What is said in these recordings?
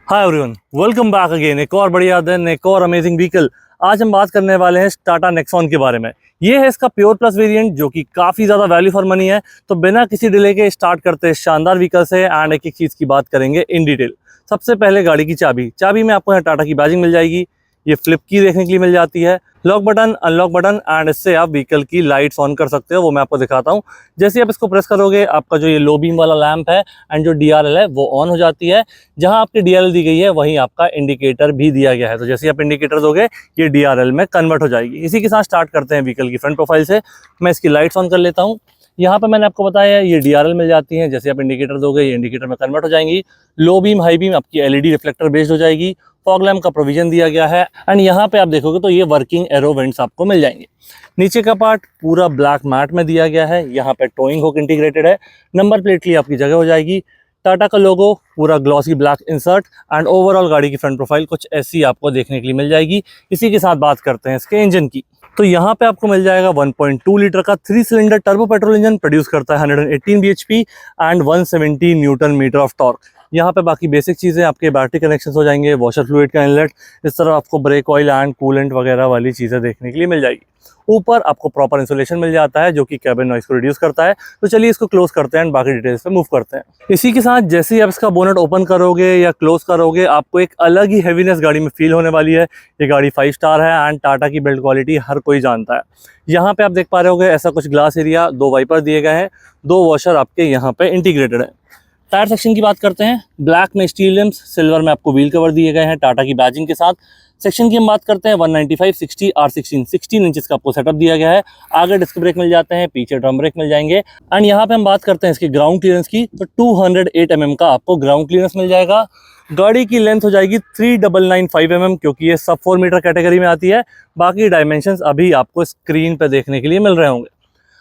Hi everyone, welcome back again. एक और बढ़िया दिन, एक और अमेजिंग व्हीकल। आज हम बात करने वाले हैं टाटा नेक्सॉन के बारे में। ये है इसका प्योर प्लस वेरिएंट जो कि काफ़ी ज़्यादा वैल्यू फॉर मनी है। तो बिना किसी डिले के स्टार्ट करते हैं शानदार व्हीकल से एंड एक एक चीज़ की बात करेंगे इन डिटेल। सबसे पहले गाड़ी की चाबी में आपको यहाँ टाटा की बैजिंग मिल जाएगी। ये फ्लिप की देखने के लिए मिल जाती है, lock button, unlock button and इससे आप व्हीकल की लाइट्स ऑन कर सकते हो। वो मैं आपको दिखाता हूँ। जैसे आप इसको प्रेस करोगे आपका जो ये लो बीम वाला लैंप है एंड जो DRL है वो ऑन हो जाती है। जहाँ आपकी DRL दी गई है वहीं आपका इंडिकेटर भी दिया गया है। तो जैसे आप इंडिकेटर दोगे ये DRL में कन्वर्ट हो जाएगी। इसी के साथ स्टार्ट करते हैं व्हीकल की फ्रंट प्रोफाइल से। मैं इसकी लाइट्स ऑन कर लेता हूँ। यहाँ पे मैंने आपको बताया ये DRL मिल जाती है। जैसे आप इंडिकेटर दोगे ये इंडिकेटर में कन्वर्ट हो जाएंगी। लो बीम, हाई बीम आपकी LED रिफ्लेक्टर बेस्ड हो जाएगी। फॉग लैम्प का प्रोविजन दिया गया है एंड यहाँ पे आप देखोगे तो ये वर्किंग एरो वेंट्स आपको मिल जाएंगे। नीचे का पार्ट पूरा ब्लैक मैट में दिया गया है। यहाँ पे टोइंग हुक इंटीग्रेटेड है। नंबर प्लेट के लिए आपकी जगह हो जाएगी। टाटा का लोगो पूरा glossy black insert and overall गाड़ी की फ्रंट प्रोफाइल कुछ ऐसी आपको देखने के लिए मिल जाएगी। इसी के साथ बात करते हैं इसके इंजन की। तो यहाँ पे आपको मिल जाएगा 1.2 लीटर का 3 cylinder turbo petrol engine. Produce करता है 118 bhp and 170 newton metre of torque. यहाँ पे बाकी बेसिक चीज़ें आपके बैटरी कनेक्शन हो जाएंगे, वॉशर फ्लूइड का इनलेट, इस तरह आपको ब्रेक ऑयल एंड कूलेंट वगैरह वाली चीज़ें देखने के लिए मिल जाएगी। ऊपर आपको प्रॉपर इंसुलेशन मिल जाता है जो कि कैबिन नॉइस को रिड्यूस करता है। तो चलिए इसको क्लोज करते हैं एंड बाकी डिटेल्स पे मूव करते हैं। इसी के साथ जैसे ही आप इसका बोनट ओपन करोगे या क्लोज करोगे आपको एक अलग ही हैवीनेस गाड़ी में फील होने वाली है। ये गाड़ी 5 स्टार है एंड टाटा की बिल्ड क्वालिटी हर कोई जानता है। यहाँ पे आप देख पा रहे होगे ऐसा कुछ ग्लास एरिया, 2 वाइपर दिए गए हैं, 2 वॉशर आपके यहाँ पे इंटीग्रेटेड है। टायर सेक्शन की बात करते हैं। ब्लैक में स्टील लिम्स, सिल्वर में आपको व्हील कवर दिए गए हैं टाटा की बैजिंग के साथ। सेक्शन की हम बात करते हैं 195 60 R16 16 इंचेस का आपको सेटअप दिया गया है। आगे डिस्क ब्रेक मिल जाते हैं, पीछे ड्रम ब्रेक मिल जाएंगे एंड यहाँ पे हम बात करते हैं इसकी ग्राउंड क्लियरेंस की। तो 208 mm का आपको ग्राउंड क्लियरेंस मिल जाएगा। गाड़ी की लेंथ हो जाएगी 3995 mm क्योंकि ये सब 4 मीटर कैटेगरी में आती है। बाकी डायमेंशंस अभी आपको स्क्रीन पर देखने के लिए मिल रहे होंगे।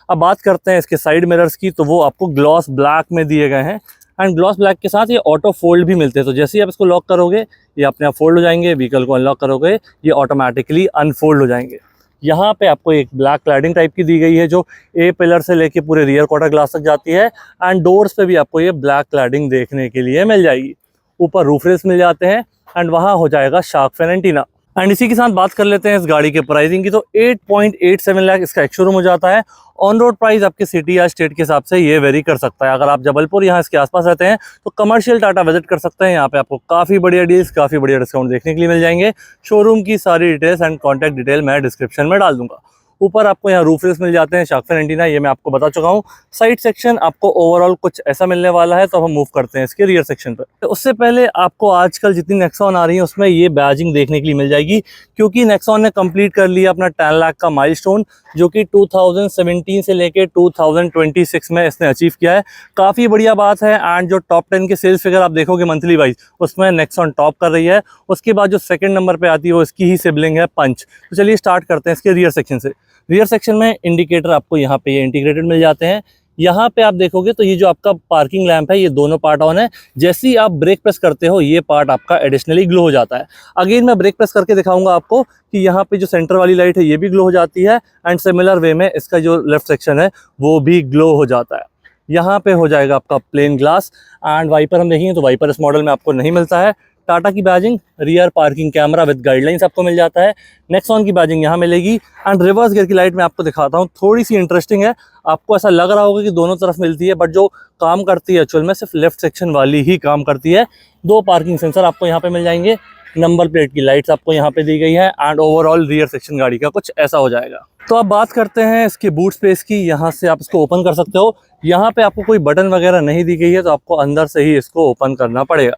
अब बात करते हैं इसके साइड मिरर्स की। तो वो आपको ग्लॉस ब्लैक में दिए गए हैं एंड ग्लॉस ब्लैक के साथ ये ऑटो फोल्ड भी मिलते हैं। तो जैसे ही आप इसको लॉक करोगे ये अपने आप फोल्ड हो जाएंगे। व्हीकल को अनलॉक करोगे ये ऑटोमेटिकली अनफोल्ड हो जाएंगे। यहाँ पे आपको एक ब्लैक क्लैडिंग टाइप की दी गई है जो ए पिलर से लेके पूरे रियर क्वार्टर ग्लास तक जाती है एंड डोर्स पे भी आपको ये ब्लैक क्लैडिंग देखने के लिए मिल जाएगी। ऊपर रूफ रेल्स मिल जाते हैं एंड वहाँ हो जाएगा शार्क फिन एंटीना। एंड इसी के साथ बात कर लेते हैं इस गाड़ी के प्राइसिंग की। तो 8.87 लाख इसका एक शोरूम हो जाता है। ऑन रोड प्राइस आपके सिटी या स्टेट के हिसाब से ये वेरी कर सकता है। अगर आप जबलपुर यहाँ इसके आसपास रहते हैं तो कमर्शियल टाटा विजिट कर सकते हैं। यहाँ पे आपको काफ़ी बढ़िया डील्स, काफ़ी बढ़िया डिस्काउंट देखने के लिए मिल जाएंगे। शोरूम की सारी डिटेल्स एंड कॉन्टैक्ट डिटेल मैं डिस्क्रिप्शन में डाल दूंगा। ऊपर आपको यहाँ रूफ रेल्स मिल जाते हैं, शार्क फिन एंटीना, ये मैं आपको बता चुका हूँ। साइड सेक्शन आपको ओवरऑल कुछ ऐसा मिलने वाला है। तो हम मूव करते हैं इसके रियर सेक्शन पर। तो उससे पहले आपको आजकल जितनी नेक्सॉन आ रही है उसमें ये बैजिंग देखने के लिए मिल जाएगी क्योंकि नेक्सॉन ने कंप्लीट कर लिया अपना 10 लाख का माइलस्टोन जो कि 2017 से लेके 2026 में इसने अचीव किया है। काफ़ी बढ़िया बात है एंड जो टॉप 10 के सेल्स फिगर आप देखोगे मंथली वाइज उसमें नेक्सॉन टॉप कर रही है। उसके बाद जो सेकंड नंबर पे आती है वो इसकी ही सिबलिंग है पंच। तो चलिए स्टार्ट करते हैं इसके रियर सेक्शन से। रियर सेक्शन में इंडिकेटर आपको यहाँ पे ये इंटीग्रेटेड मिल जाते हैं। यहाँ पे आप देखोगे तो ये जो आपका पार्किंग लैंप है ये दोनों पार्ट ऑन है। जैसे ही आप ब्रेक प्रेस करते हो ये पार्ट आपका एडिशनली ग्लो हो जाता है। अगेन मैं ब्रेक प्रेस करके दिखाऊंगा आपको कि यहाँ पे जो सेंटर वाली लाइट है ये भी ग्लो हो जाती है एंड सिमिलर वे में इसका जो लेफ्ट सेक्शन है वो भी ग्लो हो जाता है। यहाँ पे हो जाएगा आपका प्लेन ग्लास एंड वाइपर हम देखेंगे तो वाइपर इस मॉडल में आपको नहीं मिलता है। टाटा की badging, rear parking camera with guidelines आपको मिल जाता है। नेक्सॉन की बैजिंग यहाँ मिलेगी एंड रिवर्स गियर की लाइट मैं आपको दिखाता हूँ। थोड़ी सी इंटरेस्टिंग है, आपको ऐसा लग रहा होगा कि दोनों तरफ मिलती है बट जो काम करती है एक्चुअल में सिर्फ लेफ्ट सेक्शन वाली ही काम करती है। 2 पार्किंग सेंसर आपको यहाँ पे मिल जाएंगे। नंबर प्लेट की लाइट्स आपको यहाँ पे दी गई है एंड ओवरऑल रियर सेक्शन गाड़ी का कुछ ऐसा हो जाएगा। तो अब बात करते हैं इसके बूट स्पेस की। यहाँ से आप इसको ओपन कर सकते हो। यहाँ पे आपको कोई बटन वगैरह नहीं दी गई है तो आपको अंदर से ही इसको ओपन करना पड़ेगा।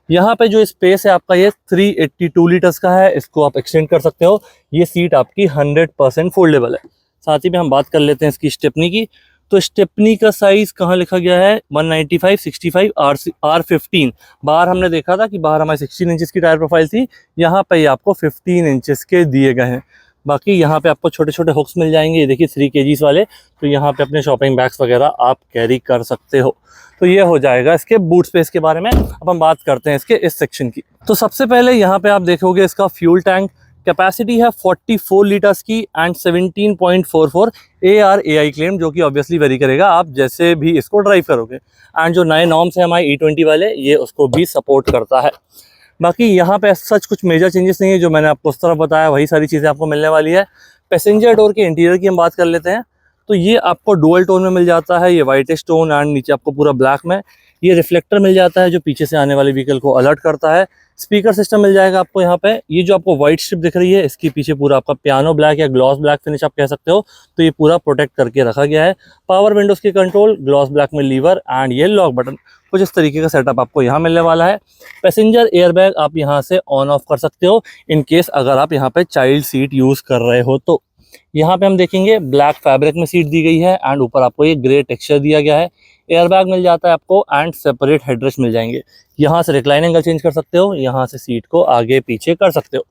यहाँ पे जो स्पेस है आपका ये 382 लीटर्स का है। इसको आप एक्सटेंड कर सकते हो। ये सीट आपकी 100% फोल्डेबल है। साथ ही में हम बात कर लेते हैं इसकी स्टेपनी की। तो स्टेपनी का साइज कहाँ लिखा गया है 195 65 R15। बाहर हमने देखा था कि बाहर हमारी 16 इंचेस की टायर प्रोफाइल थी, यहाँ पे आपको 15 इंचेस के दिए गए हैं। बाकी यहाँ पे आपको छोटे छोटे हुक्स मिल जाएंगे, ये देखिए 3 kgs वाले। तो यहाँ पे अपने शॉपिंग बैग्स वगैरह आप कैरी कर सकते हो। तो ये हो जाएगा इसके बूट स्पेस के बारे में। अब हम बात करते हैं इसके इस सेक्शन की। तो सबसे पहले यहाँ पे आप देखोगे इसका फ्यूल टैंक कैपेसिटी है 44 लीटर्स की एंड 17.44 ARAI क्लेम, जो कि ऑब्वियसली वेरी करेगा आप जैसे भी इसको ड्राइव करोगे। एंड जो नए नॉर्म्स है हमारे E20 वाले, ये उसको भी सपोर्ट करता है। बाकी यहाँ पे सच कुछ मेजर चेंजेस नहीं है, जो मैंने आपको उस तरफ बताया वही सारी चीज़ें आपको मिलने वाली है। पैसेंजर डोर के इंटीरियर की हम बात कर लेते हैं, तो ये आपको डुअल टोन में मिल जाता है, ये वाइटिश टोन एंड नीचे आपको पूरा ब्लैक में। ये रिफ्लेक्टर मिल जाता है जो पीछे से आने वाले व्हीकल को अलर्ट करता है। स्पीकर सिस्टम मिल जाएगा आपको यहाँ पे। ये जो आपको व्हाइट स्ट्रिप दिख रही है, इसके पीछे पूरा आपका पियानो ब्लैक या ग्लॉस ब्लैक फिनिश आप कह सकते हो, तो ये पूरा प्रोटेक्ट करके रखा गया है। पावर विंडोज की कंट्रोल, ग्लॉस ब्लैक में लीवर एंड ये लॉक बटन, कुछ इस तरीके का सेटअप आपको यहाँ मिलने वाला है। पैसेंजर एयरबैग आप यहाँ से ऑन ऑफ कर सकते हो इन केस अगर आप यहाँ पे चाइल्ड सीट यूज कर रहे हो तो। यहाँ पे हम देखेंगे ब्लैक फैब्रिक में सीट दी गई है एंड ऊपर आपको ये ग्रे टेक्सचर दिया गया है। एयरबैग मिल जाता है आपको एंड सेपरेट हेडरेस्ट मिल जाएंगे। यहाँ से रिक्लाइन एंगल चेंज कर सकते हो, यहाँ से सीट को आगे पीछे कर सकते हो।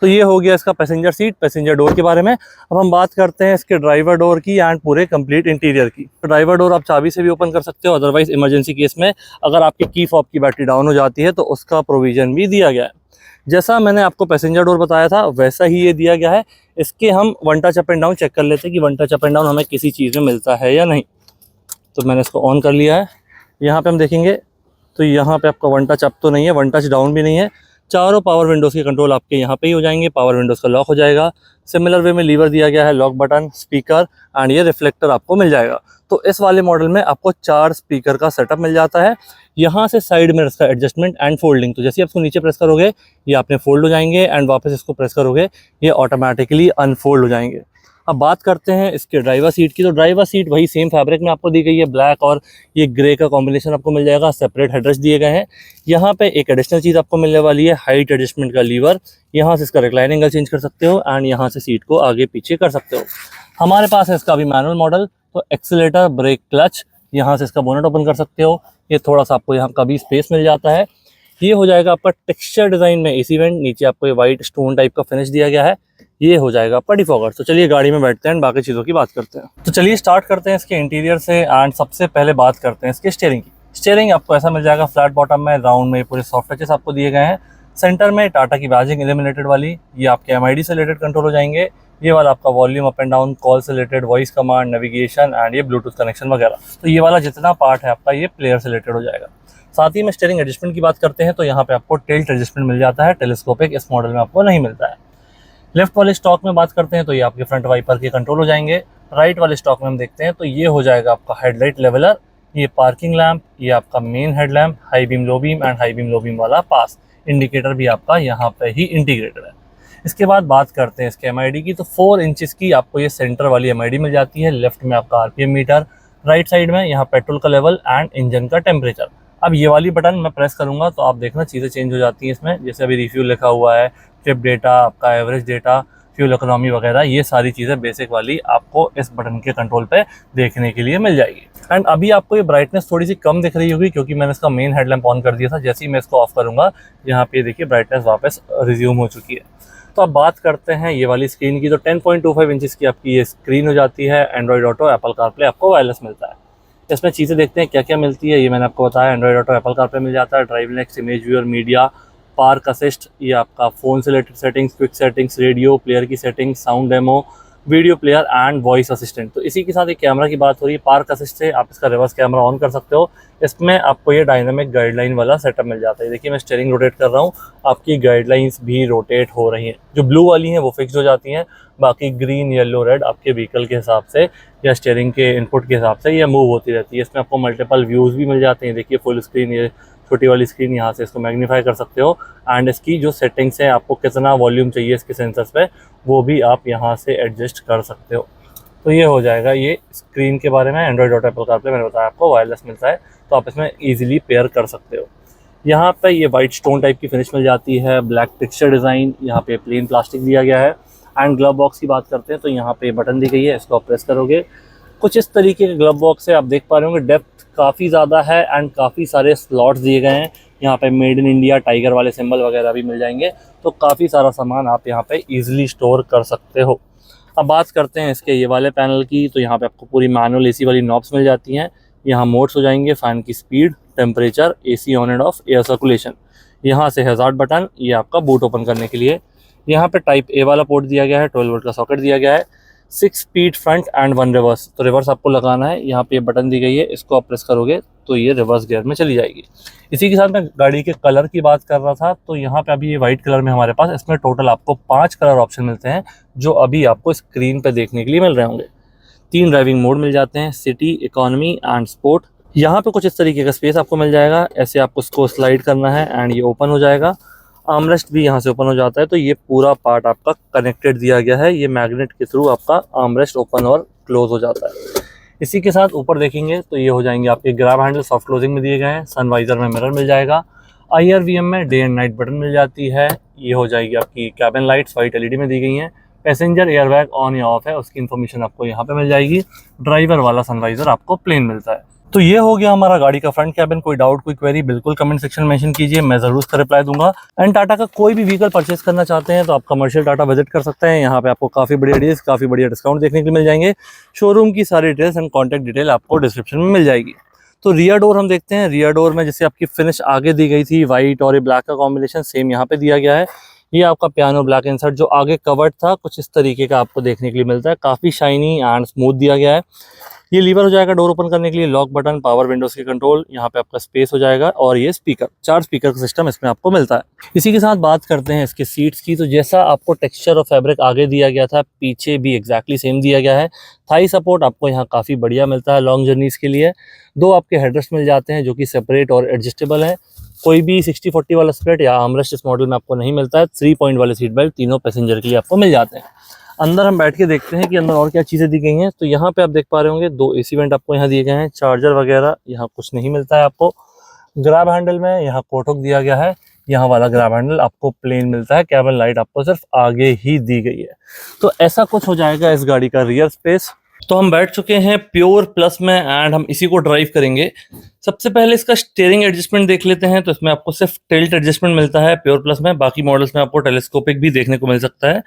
तो ये हो गया इसका पैसेंजर सीट, पैसेंजर डोर के बारे में। अब हम बात करते हैं इसके ड्राइवर डोर की एंड पूरे कंप्लीट इंटीरियर की। तो ड्राइवर डोर आप चाबी से भी ओपन कर सकते हो, अदरवाइज इमरजेंसी केस में अगर आपकी की फॉब की बैटरी डाउन हो जाती है तो उसका प्रोविजन भी दिया गया है। जैसा मैंने आपको पैसेंजर डोर बताया था वैसा ही ये दिया गया है। इसके हम one touch up and down check कर लेते हैं कि one touch up and down हमें किसी चीज़ में मिलता है या नहीं। तो मैंने इसको ऑन कर लिया है। यहाँ पे हम देखेंगे तो यहाँ पे आपका वन टच अप तो नहीं है, वन टच डाउन भी नहीं है। चारों पावर विंडोज़ के कंट्रोल आपके यहाँ पे ही हो जाएंगे। पावर विंडोज़ का लॉक हो जाएगा, सिमिलर वे में लीवर दिया गया है, लॉक बटन, स्पीकर एंड ये रिफ्लेक्टर आपको मिल जाएगा। तो इस वाले मॉडल में आपको 4 स्पीकर का सेटअप मिल जाता है। यहाँ से साइड मिरर्स का एडजस्टमेंट एंड फोल्डिंग, तो जैसे आप इसको नीचे प्रेस करोगे ये आपने फोल्ड हो जाएंगे एंड वापस इसको प्रेस करोगे ये ऑटोमेटिकली अनफोल्ड हो जाएंगे। अब बात करते हैं इसके ड्राइवर सीट की। तो ड्राइवर सीट वही सेम फैब्रिक में आपको दी गई है, ब्लैक और ये ग्रे का कॉम्बिनेशन आपको मिल जाएगा। सेपरेट हेडरेस्ट दिए गए हैं। यहाँ पे एक एडिशनल चीज़ आपको मिलने वाली है, हाइट एडजस्टमेंट का लीवर। यहाँ से इसका रिक्लाइन एंगल चेंज कर सकते हो एंड यहाँ से सीट को आगे पीछे कर सकते हो। हमारे पास है इसका अभी मैनुअल मॉडल, तो एक्सीलेटर, ब्रेक, क्लच, यहाँ से इसका बोनेट ओपन कर सकते हो। ये थोड़ा सा आपको यहाँ का भी स्पेस मिल जाता है। ये हो जाएगा आपका टेक्सचर डिज़ाइन में एसी वेंट, नीचे आपको ये वाइट स्टोन टाइप का फिनिश दिया गया है। ये हो जाएगा आपका डिफॉगर। तो चलिए गाड़ी में बैठते हैं एंड बाकी चीज़ों की बात करते हैं। तो चलिए स्टार्ट करते हैं इसके इंटीरियर से एंड सबसे पहले बात करते हैं इसके स्टीयरिंग की। स्टीयरिंग आपको ऐसा मिल जाएगा फ्लैट बॉटम में, राउंड में पूरे सॉफ्ट टचेस आपको दिए गए हैं। सेंटर में टाटा की बैजिंग इल्यूमिनेटेड वाली, ये आपके MID से रिलेटेड कंट्रोल हो जाएंगे। ये वाला आपका volume up and down, call से related, voice command, navigation and ये ब्लूटूथ कनेक्शन वगैरह। तो ये वाला जितना पार्ट है आपका ये प्लेयर से रिलेटेड हो जाएगा। साथ ही में स्टीयरिंग एडजस्टमेंट की बात करते हैं तो यहाँ पे आपको टिल्ट एडजस्टमेंट मिल जाता है, टेलीस्कोपिक इस मॉडल में आपको नहीं मिलता है। लेफ्ट वाले स्टॉक में बात करते हैं तो ये आपके फ्रंट वाइपर के कंट्रोल हो जाएंगे। राइट वाले स्टॉक में हम देखते हैं तो ये हो जाएगा आपका हेडलाइट लेवलर, ये पार्किंग लैंप, ये आपका main headlamp, high beam low beam and high beam low beam वाला पास इंडिकेटर भी आपका यहाँ पे ही इंटीग्रेटेड है। इसके बाद बात करते हैं इसके MID की। तो 4 इंचेस की आपको ये सेंटर वाली MID मिल जाती है। लेफ्ट में आपका RPM मीटर, राइट साइड में यहाँ पेट्रोल का लेवल एंड इंजन का टेम्परेचर। अब ये वाली बटन मैं प्रेस करूंगा तो आप देखना चीज़ें चेंज हो जाती हैं इसमें। जैसे अभी रिफ्यूल लिखा हुआ है, ट्रिप डेटा, आपका एवरेज डेटा, फ्यूल इकोनॉमी वगैरह, ये सारी चीज़ें बेसिक वाली आपको इस बटन के कंट्रोल पे देखने के लिए मिल जाएगी। एंड अभी आपको ये ब्राइटनेस थोड़ी सी कम दिख रही होगी क्योंकि मैंने इसका मेन हेडलैम्प ऑन कर दिया था। जैसे ही मैं इसको ऑफ करूंगा यहाँ पे देखिए ब्राइटनेस वापस रिज्यूम हो चुकी है। तो अब बात करते हैं ये वाली स्क्रीन की। तो 10.25 इंचेस की आपकी ये स्क्रीन हो जाती है। एंड्रॉइड ऑटो, एप्पल कारप्ले आपको वायरलेस मिलता है। इसमें चीज़ें देखते हैं क्या क्या मिलती है। ये मैंने आपको बताया, एंड्रॉइड ऑटो, एप्पल कारप्ले मिल जाता है, drive next, image viewer, media, park assist, ये आपका फ़ोन से related settings, quick settings, radio player की settings, sound demo, video player and voice assistant. तो इसी के साथ एक कैमरा की बात हो रही है। पार्क असिस्ट से आप इसका रिवर्स कैमरा ऑन कर सकते हो। इसमें आपको ये डायनामिक गाइडलाइन वाला सेटअप मिल जाता है। देखिए मैं स्टीयरिंग रोटेट कर रहा हूँ, आपकी गाइडलाइंस भी रोटेट हो रही हैं। जो ब्लू वाली हैं वो फिक्स हो जाती हैं, बाकी ग्रीन, येलो, रेड आपके व्हीकल के हिसाब से या स्टीयरिंग के इनपुट के हिसाब से ये मूव होती रहती है। इसमें आपको मल्टीपल व्यूज़ भी मिल जाते हैं। देखिए फुल स्क्रीन, ये छोटी वाली स्क्रीन, यहाँ से इसको मैग्नीफाई कर सकते हो एंड इसकी जो सेटिंग्स है, आपको कितना वॉल्यूम चाहिए इसके सेंसर्स पे, वो भी आप यहाँ से एडजस्ट कर सकते हो। तो ये हो जाएगा ये स्क्रीन के बारे में। एंड्रॉइड ऑटो, एप्पल कारप्ले मैंने बताया आपको वायरलेस मिलता है, तो आप इसमें ईजिली पेयर कर सकते हो। यहाँ पे ये वाइट स्टोन टाइप की फिनिश मिल जाती है, ब्लैक टेक्सचर डिज़ाइन, यहाँ पे प्लेन प्लास्टिक दिया गया है। एंड ग्लव बॉक्स की बात करते हैं तो यहाँ पे बटन दी गई है, इसको आप प्रेस करोगे कुछ इस तरीके के ग्लव बॉक्स है। आप देख पा रहे होंगे डेप्थ काफ़ी ज़्यादा है एंड काफ़ी सारे स्लॉट्स दिए गए हैं। यहाँ पे मेड इन इंडिया, टाइगर वाले सिंबल वगैरह भी मिल जाएंगे। तो काफ़ी सारा सामान आप यहाँ पे इजीली स्टोर कर सकते हो। अब बात करते हैं इसके ये वाले पैनल की। तो यहाँ पे आपको पूरी मैनुअल AC वाली नॉब्स मिल जाती हैं। यहाँ मोड्स हो जाएंगे, फ़ैन की speed, temperature, AC on end of, air circulation. यहाँ से हैज़ार्ड बटन, ये आपका बूट ओपन करने के लिए। यहाँ पे टाइप A वाला पोर्ट दिया गया है, 12 वोल्ट का सॉकेट दिया गया है। 6 स्पीड फ्रंट एंड 1 रिवर्स। तो रिवर्स आपको लगाना है, यहाँ पे बटन दी गई है, इसको आप प्रेस करोगे तो ये रिवर्स गियर में चली जाएगी। इसी के साथ मैं गाड़ी के कलर की बात कर रहा था, तो यहाँ पे अभी ये वाइट कलर में हमारे पास, इसमें टोटल आपको 5 कलर ऑप्शन मिलते हैं जो अभी आपको स्क्रीन पे देखने के लिए मिल रहे होंगे। 3 ड्राइविंग मोड मिल जाते हैं, सिटी, इकोनॉमी एंड स्पोर्ट। यहाँ पे कुछ इस तरीके का स्पेस आपको मिल जाएगा, ऐसे आपको इसको स्लाइड करना है एंड ये ओपन हो जाएगा। आर्मरेस्ट भी यहाँ से ओपन हो जाता है, तो ये पूरा पार्ट आपका कनेक्टेड दिया गया है, ये मैग्नेट के थ्रू आपका आर्मरेस्ट ओपन और क्लोज हो जाता है। इसी के साथ ऊपर देखेंगे तो ये हो जाएंगे आपके ग्रैब हैंडल, सॉफ्ट क्लोजिंग में दिए गए हैं। सनवाइजर में मिरर मिल जाएगा। IRVM में डे एंड नाइट बटन मिल जाती है। ये हो जाएगी आपकी कैबिन लाइट्स, वाइट LED में दी गई हैं। पैसेंजर एयरबैग ऑन या ऑफ है, उसकी इन्फॉर्मेशन आपको यहाँ पे मिल जाएगी। ड्राइवर वाला सनवाइजर आपको प्लेन मिलता है। तो ये हो गया हमारा गाड़ी का फ्रंट कैबिन। कोई डाउट, कोई क्वेरी बिल्कुल कमेंट सेक्शन में मेंशन कीजिए, मैं जरूर उसका रिप्लाई दूंगा। एंड टाटा का कोई भी व्हीकल परचेस करना चाहते हैं तो आप कमर्शियल टाटा विजिट कर सकते हैं। यहाँ पे आपको काफी बढ़िया डील्स, काफी बढ़िया डिस्काउंट देखने के लिए मिल जाएंगे। शोरूम की सारी डिटेल्स एंड कॉन्टैक्ट डिटेल आपको डिस्क्रिप्शन में मिल जाएगी। तो रियर डोर हम देखते हैं। रियर डोर में जैसे आपकी फिनिश आगे दी गई थी, व्हाइट और ब्लैक का कॉम्बिनेशन सेम यहाँ पे दिया गया है। ये आपका पियानो ब्लैक इंसर्ट जो आगे कवर्ड था, कुछ इस तरीके का आपको देखने के लिए मिलता है। काफी शाइनी एंड स्मूथ दिया गया है। ये लीवर हो जाएगा डोर ओपन करने के लिए, लॉक बटन, पावर विंडोज की कंट्रोल, यहाँ पे आपका स्पेस हो जाएगा। और ये स्पीकर, 4 स्पीकर का सिस्टम इसमें आपको मिलता है। इसी के साथ बात करते हैं इसके सीट्स की। तो जैसा आपको टेक्सचर और फैब्रिक आगे दिया गया था, पीछे भी एग्जैक्टली सेम दिया गया है। थाई सपोर्ट आपको यहाँ काफी बढ़िया मिलता है लॉन्ग जर्नीज के लिए। 2 आपके हेडरेस्ट मिल जाते हैं जो कि सेपरेट और एडजस्टेबल है। कोई भी 60-40 वाला स्प्लिट या आर्मरेस्ट इस मॉडल में आपको नहीं मिलता है। 3 पॉइंट वाले सीट बेल्ट तीनों पैसेंजर के लिए आपको मिल जाते हैं। अंदर हम बैठ के देखते हैं कि अंदर और क्या चीज़ें दी गई हैं। तो यहाँ पे आप देख पा रहे होंगे 2 AC वेंट आपको यहाँ दिए गए हैं। चार्जर वगैरह यहाँ कुछ नहीं मिलता है आपको। ग्रैब हैंडल में यहाँ कोट हुक दिया गया है। यहाँ वाला ग्रैब हैंडल आपको प्लेन मिलता है। कैबिन लाइट आपको सिर्फ आगे ही दी गई है। तो ऐसा कुछ हो जाएगा इस गाड़ी का रियर स्पेस। तो हम बैठ चुके हैं प्योर प्लस में एंड हम इसी को ड्राइव करेंगे। सबसे पहले इसका स्टीयरिंग एडजस्टमेंट देख लेते हैं। तो इसमें आपको सिर्फ टिल्ट एडजस्टमेंट मिलता है प्योर प्लस में। बाकी मॉडल्स में आपको टेलीस्कोपिक भी देखने को मिल सकता है।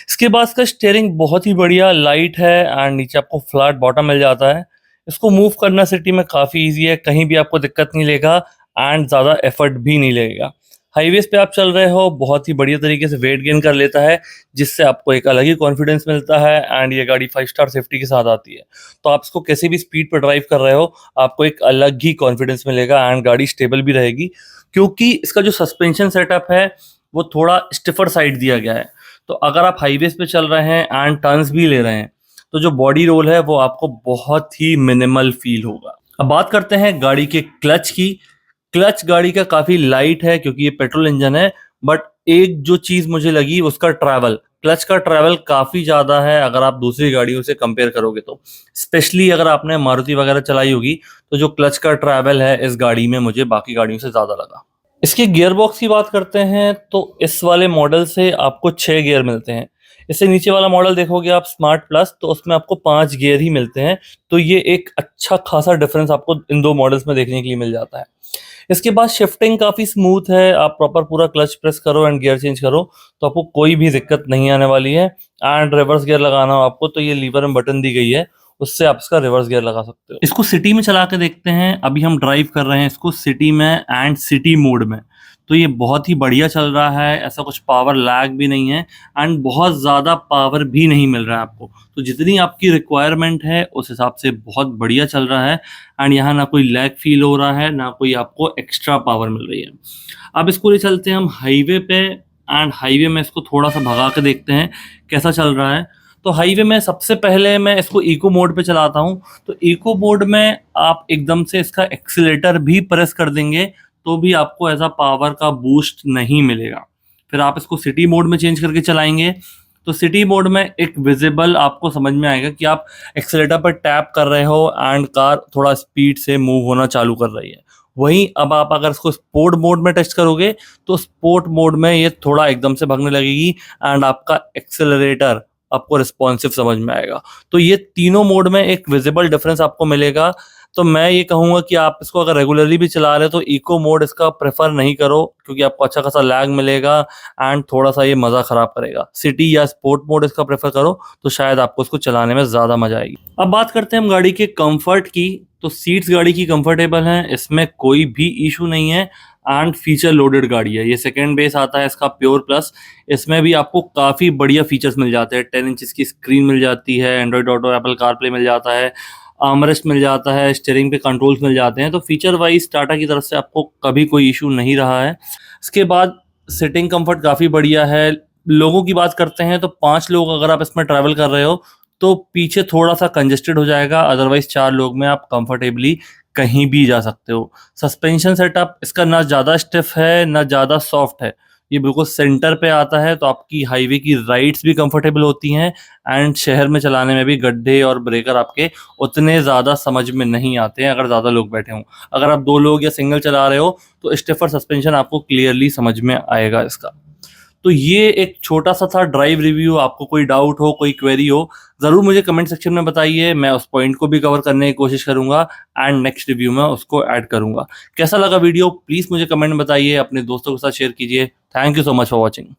इसके बाद इसका स्टीयरिंग बहुत ही बढ़िया लाइट है एंड नीचे आपको फ्लैट बॉटम मिल जाता है। इसको मूव करना सिटी में काफ़ी ईजी है, कहीं भी आपको दिक्कत नहीं लेगा एंड ज़्यादा एफर्ट भी नहीं लगेगा। हाईवेज पे आप चल रहे हो, बहुत ही बढ़िया तरीके से वेट गेन कर लेता है, जिससे आपको एक अलग ही कॉन्फिडेंस मिलता है। एंड ये गाड़ी 5 स्टार सेफ्टी के साथ आती है, तो आप इसको किसी भी स्पीड पर ड्राइव कर रहे हो, आपको एक अलग ही कॉन्फिडेंस मिलेगा एंड गाड़ी स्टेबल भी रहेगी, क्योंकि इसका जो सस्पेंशन सेटअप है वो थोड़ा स्टिफर साइड दिया गया है। तो अगर आप हाईवेज पे चल रहे हैं एंड टर्न्स भी ले रहे हैं, तो जो बॉडी रोल है वो आपको बहुत ही मिनिमल फील होगा। अब बात करते हैं गाड़ी के क्लच की। क्लच गाड़ी का काफी लाइट है क्योंकि ये पेट्रोल इंजन है, बट एक जो चीज मुझे लगी उसका ट्रैवल, क्लच का ट्रैवल काफी ज्यादा है अगर आप दूसरी गाड़ियों से कंपेयर करोगे तो। स्पेशली अगर आपने मारुति वगैरह चलाई होगी तो जो क्लच का ट्रैवल है इस गाड़ी में मुझे बाकी गाड़ियों से ज्यादा लगा। इसके गियर बॉक्स की बात करते हैं तो इस वाले मॉडल से आपको 6 गियर मिलते हैं। इससे नीचे वाला मॉडल देखोगे आप स्मार्ट प्लस, तो उसमें आपको 5 गियर ही मिलते हैं। तो ये एक अच्छा खासा डिफरेंस आपको इन 2 मॉडल्स में देखने के लिए मिल जाता है। इसके बाद शिफ्टिंग काफ़ी स्मूथ है, आप प्रॉपर पूरा क्लच प्रेस करो एंड गियर चेंज करो तो आपको कोई भी दिक्कत नहीं आने वाली है। एंड रिवर्स गियर लगाना हो आपको तो ये लीवर में बटन दी गई है, उससे आप इसका रिवर्स गियर लगा सकते हो। इसको सिटी में चला के देखते हैं। अभी हम ड्राइव कर रहे हैं इसको सिटी में एंड सिटी मोड में, तो ये बहुत ही बढ़िया चल रहा है। ऐसा कुछ पावर लैग भी नहीं है एंड बहुत ज़्यादा पावर भी नहीं मिल रहा है आपको। तो जितनी आपकी रिक्वायरमेंट है उस हिसाब से बहुत बढ़िया चल रहा है एंड यहाँ ना कोई लैग फील हो रहा है, ना कोई आपको एक्स्ट्रा पावर मिल रही है। अब इसको ले चलते हैं हम हाईवे पे एंड हाईवे में इसको थोड़ा सा भगा के देखते हैं कैसा चल रहा है। तो हाईवे में सबसे पहले मैं इसको इको मोड पे चलाता हूँ। तो इको मोड में आप एकदम से इसका एक्सीलेटर भी प्रेस कर देंगे तो भी आपको ऐसा पावर का बूस्ट नहीं मिलेगा। फिर आप इसको सिटी मोड में चेंज करके चलाएंगे तो सिटी मोड में एक विजिबल आपको समझ में आएगा कि आप एक्सीलेटर पर टैप कर रहे हो एंड कार थोड़ा स्पीड से मूव होना चालू कर रही है। वहीं अब आप अगर इसको स्पोर्ट मोड में टेस्ट करोगे तो स्पोर्ट मोड में ये थोड़ा एकदम से भागने लगेगी एंड आपका एक्सेलरेटर आपको रिस्पॉन्सिव समझ में आएगा। तो ये तीनों मोड में एक विजिबल डिफरेंस आपको मिलेगा। तो मैं ये कहूँगा कि आप इसको अगर रेगुलरली भी चला रहे हो तो इको मोड इसका प्रेफर नहीं करो, क्योंकि आपको अच्छा खासा लैग मिलेगा एंड थोड़ा सा ये मज़ा ख़राब करेगा। सिटी या स्पोर्ट मोड इसका प्रेफर करो तो शायद आपको इसको चलाने में ज़्यादा मजा आएगी। अब बात करते हैं हम गाड़ी के कंफर्ट की। तो सीट्स गाड़ी की कंफर्टेबल हैं, इसमें कोई भी इशू नहीं है एंड फीचर लोडेड गाड़ी है। ये सेकेंड बेस आता है इसका प्योर प्लस, इसमें भी आपको काफ़ी बढ़िया फीचर्स मिल जाते हैं। 10 इंच की स्क्रीन मिल जाती है, एंड्रॉइड ऑटो, एप्पल कारप्ले मिल जाता है, आर्मरेस्ट मिल जाता है, स्टीयरिंग पे कंट्रोल्स मिल जाते हैं, तो फीचर वाइज टाटा की तरफ से आपको कभी कोई इशू नहीं रहा है। इसके बाद सिटिंग कंफर्ट काफ़ी बढ़िया है। लोगों की बात करते हैं तो 5 लोग अगर आप इसमें ट्रैवल कर रहे हो तो पीछे थोड़ा सा कंजेस्टेड हो जाएगा, अदरवाइज 4 लोग में आप कंफर्टेबली कहीं भी जा सकते हो। सस्पेंशन सेटअप इसका ना ज़्यादा स्टिफ है ना ज़्यादा सॉफ्ट है, ये बिल्कुल सेंटर पे आता है, तो आपकी हाईवे की राइड्स भी कंफर्टेबल होती हैं एंड शहर में चलाने में भी गड्ढे और ब्रेकर आपके उतने ज़्यादा समझ में नहीं आते हैं अगर ज़्यादा लोग बैठे हों। अगर आप 2 लोग या सिंगल चला रहे हो तो स्टिफर सस्पेंशन आपको क्लियरली समझ में आएगा इसका। तो ये एक छोटा सा था ड्राइव रिव्यू। आपको कोई डाउट हो, कोई क्वेरी हो, ज़रूर मुझे कमेंट सेक्शन में बताइए, मैं उस पॉइंट को भी कवर करने की कोशिश करूंगा एंड नेक्स्ट रिव्यू में उसको ऐड करूंगा। कैसा लगा वीडियो प्लीज़ मुझे कमेंट में बताइए, अपने दोस्तों के साथ शेयर कीजिए। Thank you so much for watching.